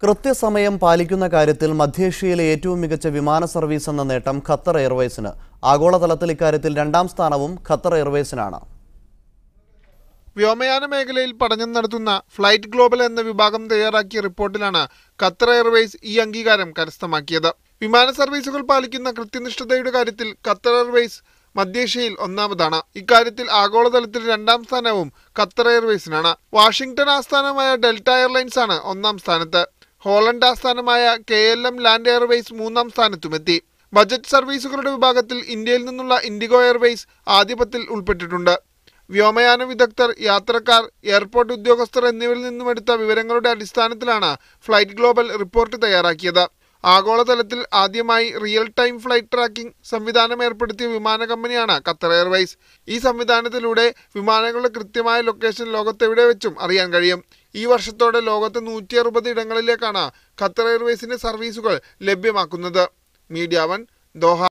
കൃത്യസമയം പാലിക്കുന്ന കാര്യത്തിൽ മധ്യേഷ്യയിലെ ഏറ്റവും മികച്ച വിമാന സർവീസ് എന്ന നേട്ടം ഖത്തർ എയർവേസിന്. ആഗോളതലത്തിൽ ഇക്കാര്യത്തിൽ രണ്ടാം സ്ഥാനവും ഖത്തർ എയർവേസിനാണ്. വ്യോമയാന മേഖലയിൽ പഠനം നടത്തുന്ന ഫ്ലൈറ്റ് ഗ്ലോബൽ എന്ന വിഭാഗം തയ്യാറാക്കിയ റിപ്പോർട്ടിലാണ് ഖത്തർ എയർവേസ് ഈ അംഗീകാരം കരസ്ഥമാക്കിയത്. വിമാന സർവീസുകൾ പാലിക്കുന്ന കൃത്യനിഷ്ഠതയുടെ കാര്യത്തിൽ ഖത്തർ എയർവേസ് മധ്യേഷ്യയിൽ ഒന്നാമതാണ്. ഇക്കാര്യത്തിൽ ആഗോളതലത്തിൽ രണ്ടാം സ്ഥാനവും ഖത്തർ എയർവേസിനാണ്. വാഷിംഗ്ടൺ ആസ്ഥാനമായ ഡെൽറ്റ എയർലൈൻസ് ആണ് ഒന്നാം സ്ഥാനത്ത്. ഹോളണ്ട് ആസ്ഥാനമായ KLM ലാൻഡ് എയർവേസ് മൂന്നാം സ്ഥാനത്തുമെത്തി. ബജറ്റ് സർവീസുകളുടെ വിഭാഗത്തിൽ ഇന്ത്യയിൽ നിന്നുള്ള ഇൻഡിഗോ എയർവേസ് ആദ്യ 10-ൽ ഉൾപ്പെട്ടിട്ടുണ്ട്. വ്യോമയാന വിദഗ്ധർ, യാത്രക്കാർ, എയർപോർട്ട് ഉദ്യോഗസ്ഥർ എന്നിവരിൽ നിന്നുമെടുത്ത വിവരങ്ങളുടെ അടിസ്ഥാനത്തിലാണ് ഫ്ലൈറ്റ് ഗ്ലോബൽ റിപ്പോർട്ട് തയ്യാറാക്കിയത്. ആഗോളതലത്തിൽ ആദ്യമായി റിയൽ ടൈം ഫ്ലൈറ്റ് ട്രാക്കിംഗ് സംവിധാനം ഏർപ്പെടുത്തിയ വിമാന കമ്പനിയാണ് ഖത്തർ എയർവേസ്. ഈ സംവിധാനത്തിലൂടെ വിമാനങ്ങളുടെ കൃത്യമായ ലൊക്കേഷൻ ലോകത്തെവിടെ വെച്ചും അറിയാൻ കഴിയും. ഈ വർഷത്തോടെ ലോകത്ത് 160 ഇടങ്ങളിലേക്കാണ് ഖത്തർ എയർവേസിന്റെ സർവീസുകൾ ലഭ്യമാക്കുന്നത്. Media 1, Doha.